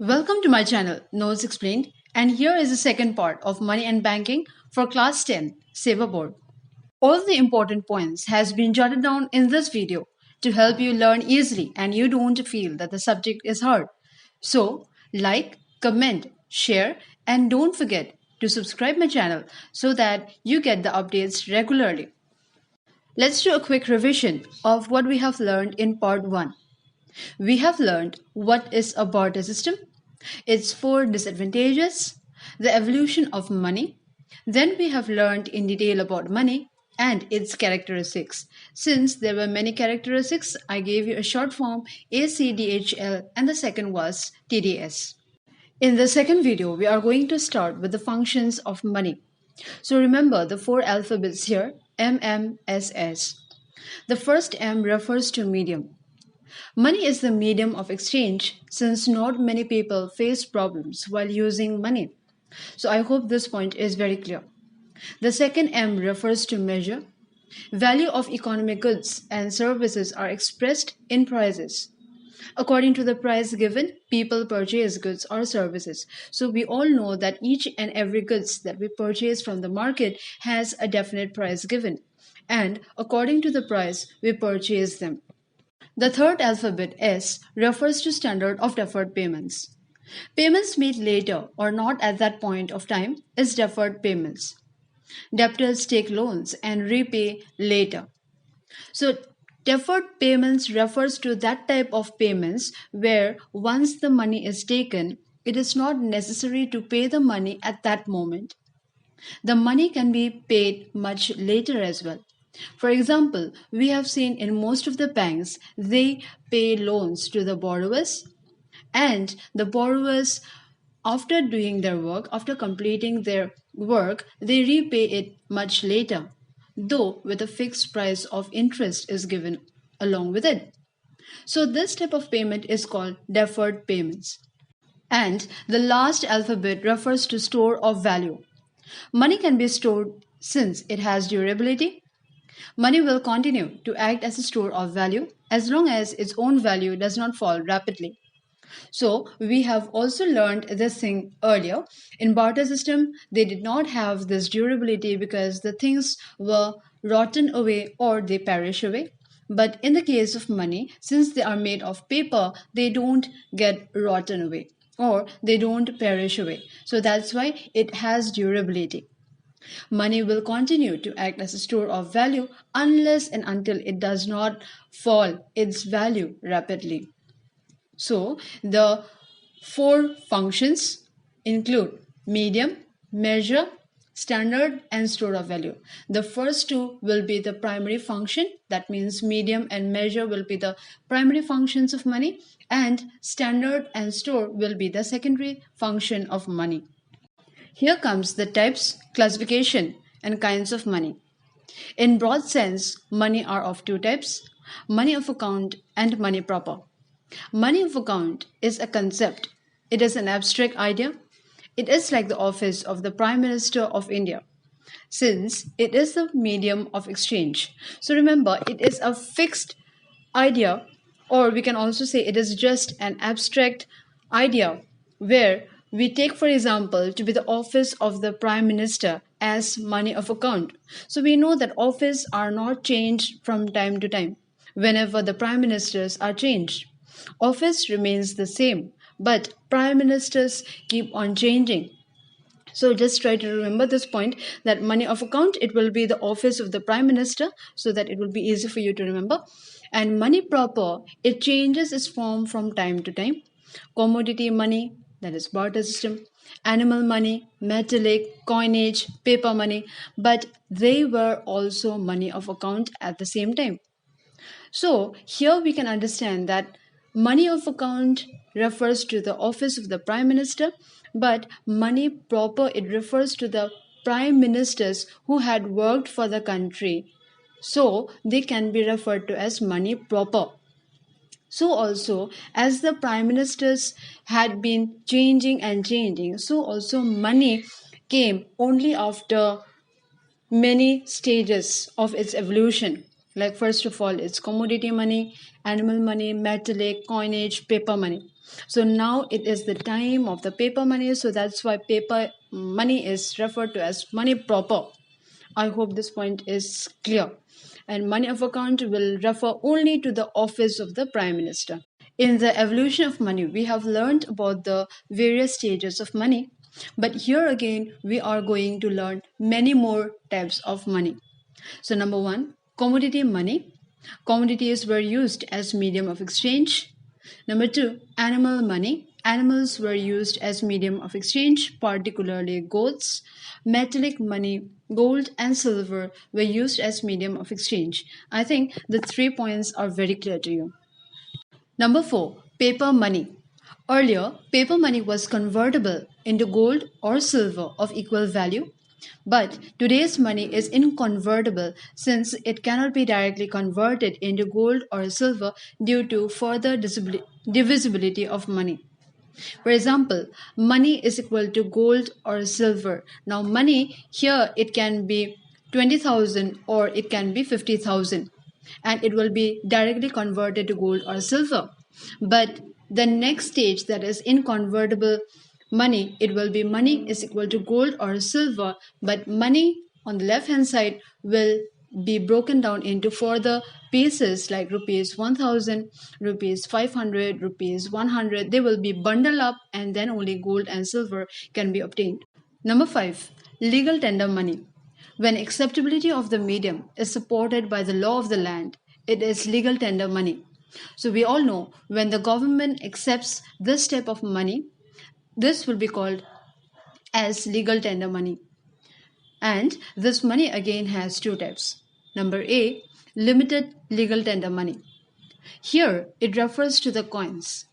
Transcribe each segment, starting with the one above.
Welcome to my channel, Notes Explained, and here is the second part of Money and Banking for Class 10 Saver Board. All the important points has been jotted down in this video to help you learn easily and you don't feel that the subject is hard. So, like, comment, share, and don't forget to subscribe my channel so that you get the updates regularly. Let's do a quick revision of what we have learned in part 1. We have learned what is a barter system, its four disadvantages, the evolution of money. Then we have learned in detail about money and its characteristics. Since there were many characteristics, I gave you a short form ACDHL and the second was TDS. In the second video, we are going to start with the functions of money. So remember the four alphabets here, MMSS. The first M refers to medium. Money is the medium of exchange since not many people face problems while using money. So I hope this point is very clear. The second M refers to measure. Value of economic goods and services are expressed in prices. According to the price given, people purchase goods or services. So we all know that each and every goods that we purchase from the market has a definite price given. And according to the price, we purchase them. The third alphabet S refers to standard of deferred payments. Payments made later or not at that point of time is deferred payments. Debtors take loans and repay later. So deferred payments refers to that type of payments where once the money is taken, it is not necessary to pay the money at that moment. The money can be paid much later as well. For example, we have seen in most of the banks, they pay loans to the borrowers, and the borrowers, after doing their work, after completing their work, they repay it much later, though with a fixed price of interest is given along with it. So this type of payment is called deferred payments. And the last alphabet refers to store of value. Money can be stored since it has durability. Money will continue to act as a store of value as long as its own value does not fall rapidly. So we have also learned this thing earlier. In barter system, they did not have this durability because the things were rotten away or they perish away. But in the case of money, since they are made of paper, they don't get rotten away or they don't perish away. So that's why it has durability. Money will continue to act as a store of value unless and until it does not fall its value rapidly. So, the four functions include medium, measure, standard, and store of value. The first two will be the primary function, that means medium and measure will be the primary functions of money, and standard and store will be the secondary function of money. Here comes the types, classification, and kinds of money. In broad sense, money are of two types, money of account and money proper. Money of account is a concept. It is an abstract idea. It is like the office of the Prime Minister of India, since it is the medium of exchange. So remember, it is a fixed idea, or we can also say it is just an abstract idea where we take, for example, to be the office of the Prime Minister as money of account. So we know that office are not changed from time to time whenever the Prime Ministers are changed. Office remains the same, but Prime Ministers keep on changing. So just try to remember this point that money of account, it will be the office of the Prime Minister so that it will be easy for you to remember. And money proper, it changes its form from time to time. Commodity money, that is barter system, animal money, metallic, coinage, paper money, but they were also money of account at the same time. So here we can understand that money of account refers to the office of the Prime Minister, but money proper, it refers to the prime ministers who had worked for the country. So they can be referred to as money proper. So also, as the prime ministers had been changing and changing, so also money came only after many stages of its evolution. Like first of all, it's commodity money, animal money, metallic, coinage, paper money. So now it is the time of the paper money. So that's why paper money is referred to as money proper. I hope this point is clear. And money of account will refer only to the office of the Prime Minister. In the evolution of money, we have learned about the various stages of money. But here again, we are going to learn many more types of money. So, number one, commodity money. Commodities were used as medium of exchange. Number two, animal money. Animals were used as medium of exchange, particularly goats. Metallic money, gold and silver were used as medium of exchange. I think the 3 points are very clear to you. Number four, paper money. Earlier, paper money was convertible into gold or silver of equal value. But today's money is inconvertible since it cannot be directly converted into gold or silver due to further divisibility of money. For example, money is equal to gold or silver. Now, money here it can be 20,000 or it can be 50,000 and it will be directly converted to gold or silver. But the next stage, that is inconvertible money, it will be money is equal to gold or silver, but money on the left hand side will be broken down into further pieces like rupees 1000, rupees 500, rupees 100. They will be bundled up and then only gold and silver can be obtained. Number 5, legal tender money. When acceptability of the medium is supported by the law of the land, it is legal tender money. So we all know when the government accepts this type of money, this will be called as legal tender money. And this money again has two types. Number A, limited legal tender money. Here it refers to the coins.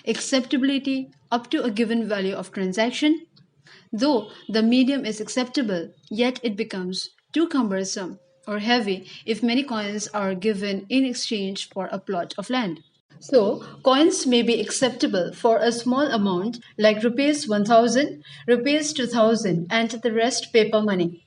Acceptability up to a given value of transaction. Though the medium is acceptable, yet it becomes too cumbersome or heavy if many coins are given in exchange for a plot of land. So, coins may be acceptable for a small amount like rupees 1000, rupees 2000, and the rest paper money.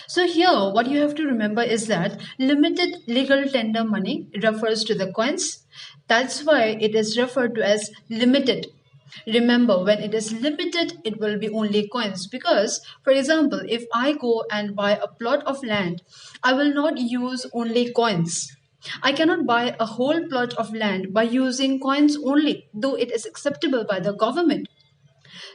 So, here what you have to remember is that limited legal tender money refers to the coins. That's why it is referred to as limited. Remember, when it is limited, it will be only coins because, for example, if I go and buy a plot of land, I will not use only coins. I cannot buy a whole plot of land by using coins only, though it is acceptable by the government.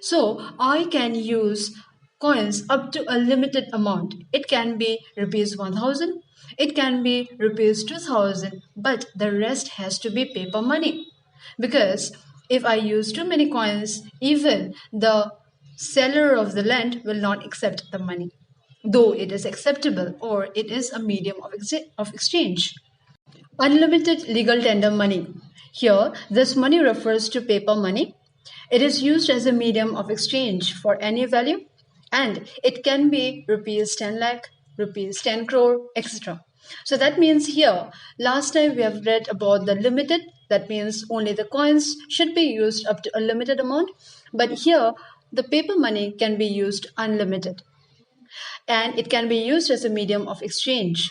So I can use coins up to a limited amount. It can be rupees 1000, it can be rupees 2000, but the rest has to be paper money. Because if I use too many coins, even the seller of the land will not accept the money, though it is acceptable or it is a medium of exchange. Unlimited legal tender money. Here, this money refers to paper money. It is used as a medium of exchange for any value and it can be rupees 10 lakh, rupees 10 crore, etc. So that means here, last time we have read about the limited, that means only the coins should be used up to a limited amount. But here, the paper money can be used unlimited and it can be used as a medium of exchange.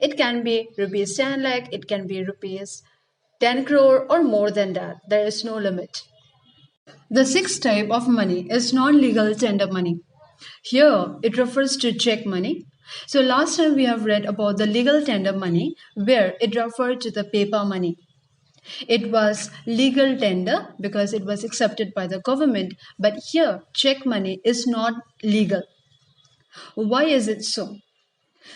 It can be rupees 10 lakh, it can be rupees 10 crore or more than that. There is no limit. The sixth type of money is non-legal tender money. Here it refers to check money. So last time we have read about the legal tender money where it referred to the paper money. It was legal tender because it was accepted by the government, but here check money is not legal. Why is it so?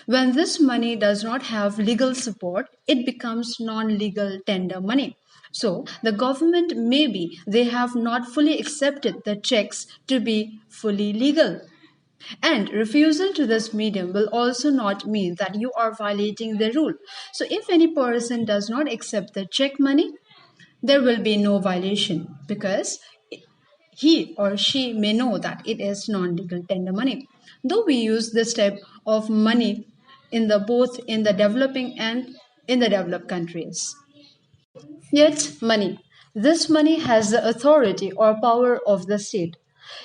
When this money does not have legal support, it becomes non-legal tender money. So the government maybe they have not fully accepted the checks to be fully legal. And refusal to this medium will also not mean that you are violating the rule. So if any person does not accept the check money, there will be no violation because he or she may know that it is non-legal tender money. Though we use this type of money in the both in the developing and in the developed countries. Yet money. This money has the authority or power of the state.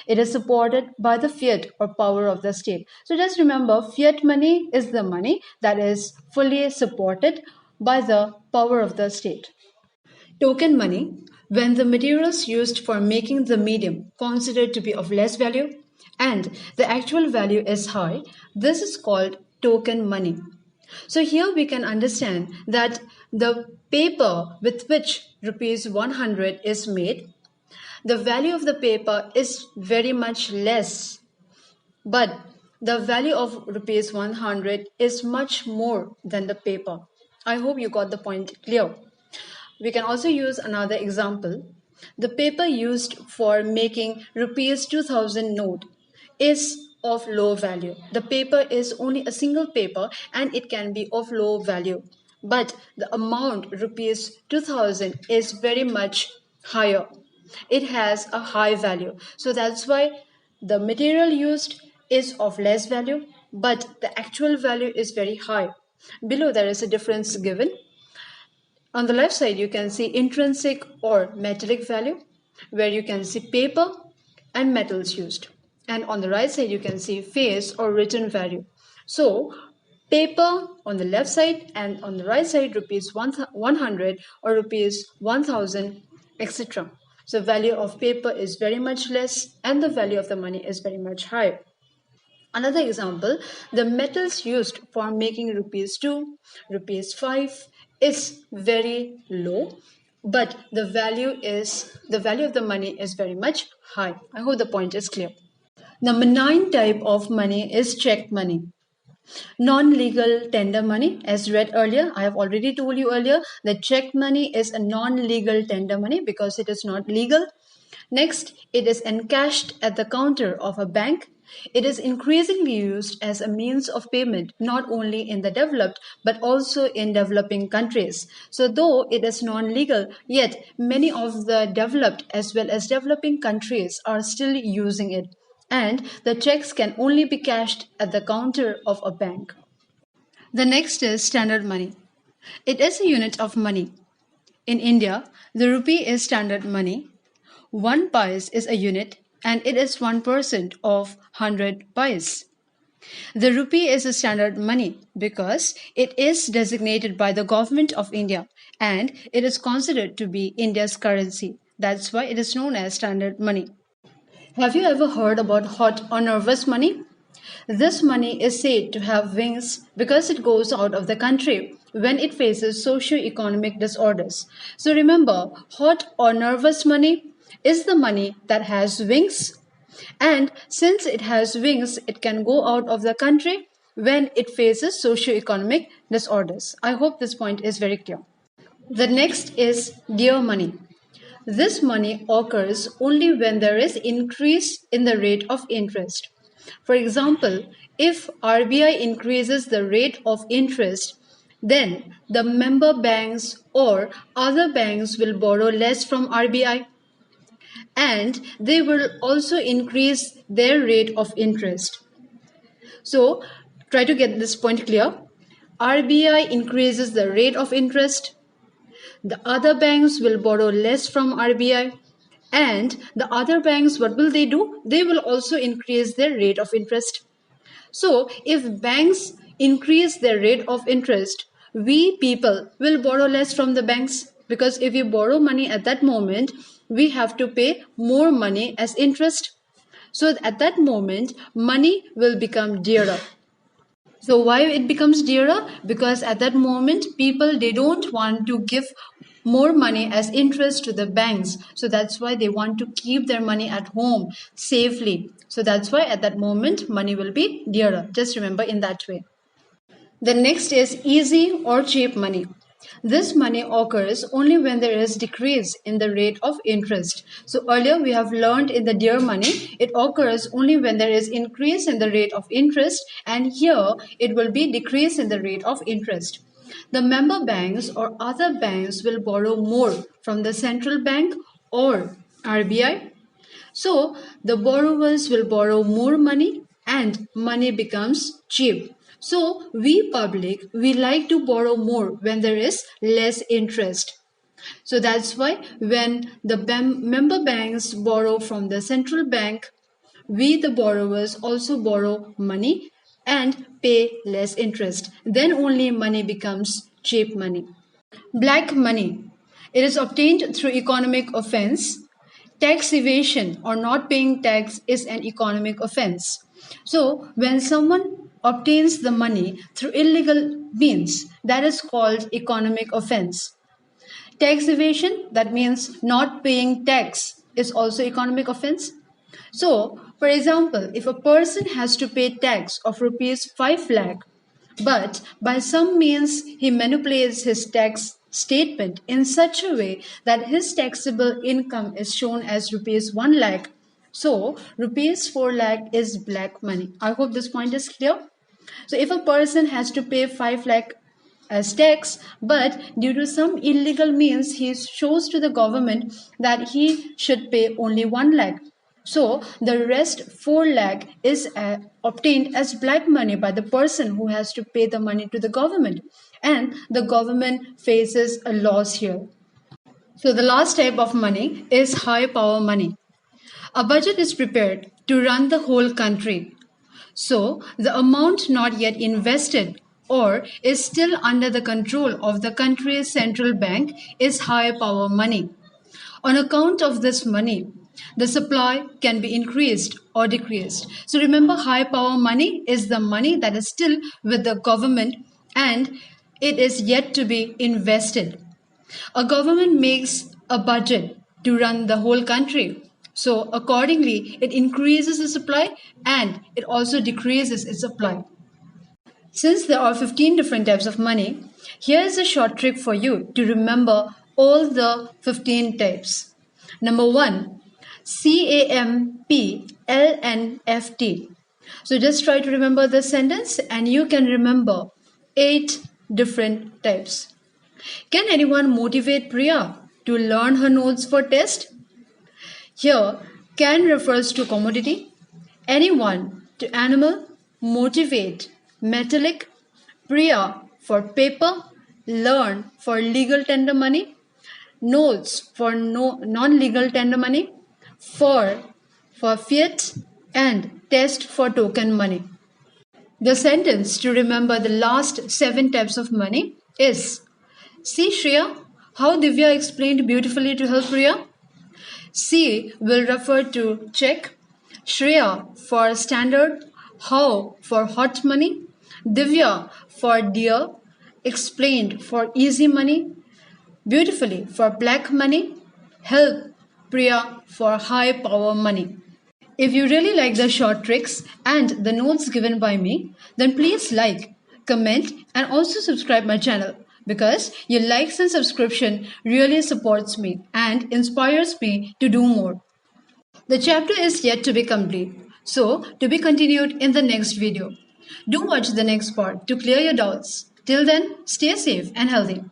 It is supported by the fiat or power of the state. So just remember, fiat money is the money that is fully supported by the power of the state. Token money, when the materials used for making the medium considered to be of less value and the actual value is high, this is called token money. So here we can understand that the paper with which rupees 100 is made, the value of the paper is very much less, but the value of rupees 100 is much more than the paper. I hope you got the point clear. We can also use another example. The paper used for making rupees 2000 note is of low value. The paper is only a single paper and it can be of low value. But the amount rupees 2000 is very much higher. It has a high value. So that's why the material used is of less value, but the actual value is very high. Below there is a difference given. On the left side, you can see intrinsic or metallic value, where you can see paper and metals used. And on the right side, you can see face or written value. So, paper on the left side and on the right side, rupees 100 or rupees 1000, etc. So, value of paper is very much less and the value of the money is very much high. Another example, the metals used for making rupees 2, rupees 5 is very low, but the value of the money is very much high. I hope the point is clear. Number 9 type of money is check money. Non-legal tender money, as read earlier, I have already told you earlier that check money is a non-legal tender money because it is not legal. Next, it is encashed at the counter of a bank. It is increasingly used as a means of payment not only in the developed but also in developing countries. So, though it is non legal, yet many of the developed as well as developing countries are still using it. And the checks can only be cashed at the counter of a bank. The next is standard money. It is a unit of money. In India, the rupee is standard money. 1 pice is a unit and it is 1% of 100 pice. The rupee is a standard money because it is designated by the government of India and it is considered to be India's currency. That's why it is known as standard money. Have you ever heard about hot or nervous money? This money is said to have wings because it goes out of the country when it faces socio-economic disorders. So remember, hot or nervous money is the money that has wings, and since it has wings, it can go out of the country when it faces socio-economic disorders. I hope this point is very clear. The next is dear money. This money occurs only when there is increase in the rate of interest. For example, if RBI increases the rate of interest, then the member banks or other banks will borrow less from RBI and they will also increase their rate of interest. So, try to get this point clear. RBI increases the rate of interest, the other banks will borrow less from RBI, and the other banks, what will they do? They will also increase their rate of interest. So, if banks increase their rate of interest, we people will borrow less from the banks because if we borrow money at that moment, we have to pay more money as interest. So, at that moment, money will become dearer. So why it becomes dearer? Because at that moment, people they don't want to give more money as interest to the banks. So that's why they want to keep their money at home safely. So that's why at that moment, money will be dearer. Just remember in that way. The next is easy or cheap money. This money occurs only when there is decrease in the rate of interest. So earlier we have learned in the dear money, it occurs only when there is increase in the rate of interest, and here it will be decrease in the rate of interest. The member banks or other banks will borrow more from the central bank or RBI. So the borrowers will borrow more money and money becomes cheap. So we public, we like to borrow more when there is less interest. So that's why when the member banks borrow from the central bank, we the borrowers also borrow money and pay less interest. Then only money becomes cheap money. Black money. It is obtained through economic offense. Tax evasion or not paying tax is an economic offense. So, when someone obtains the money through illegal means, that is called economic offense. Tax evasion, that means not paying tax, is also economic offense. So, for example, if a person has to pay tax of rupees 5 lakh, but by some means he manipulates his tax statement in such a way that his taxable income is shown as rupees 1 lakh, so rupees 4 lakh is black money. I hope this point is clear. So if a person has to pay 5 lakh as tax, but due to some illegal means he shows to the government that he should pay only 1 lakh, so the rest 4 lakh is obtained as black money by the person who has to pay the money to the government, and the government faces a loss here. So the last type of money is high power money. A budget is prepared to run the whole country. So the amount not yet invested or is still under the control of the country's central bank is high power money. On account of this money, the supply can be increased or decreased. So remember, high power money is the money that is still with the government and it is yet to be invested. A government makes a budget to run the whole country. So accordingly, it increases the supply and it also decreases its supply. Since there are 15 different types of money, here is a short trick for you to remember all the 15 types. Number 1, CAMPLNFT. So just try to remember this sentence and you can remember 8 different types. Can anyone motivate Priya to learn her notes for test? Here, can refers to commodity, anyone to animal, motivate, metallic, Priya for paper, learn for legal tender money, notes for non-legal tender money, for fiat, and test for token money. The sentence to remember the last 7 types of money is, see Shreya, how Divya explained beautifully to help Priya. C will refer to check, Shreya for standard, how for hot money, Divya for dear, explained for easy money, beautifully for black money, help Priya for high power money. If you really like the short tricks and the notes given by me, then please like, comment and also subscribe my channel, because your likes and subscription really supports me and inspires me to do more. The chapter is yet to be complete, so to be continued in the next video. Do watch the next part to clear your doubts. Till then, stay safe and healthy.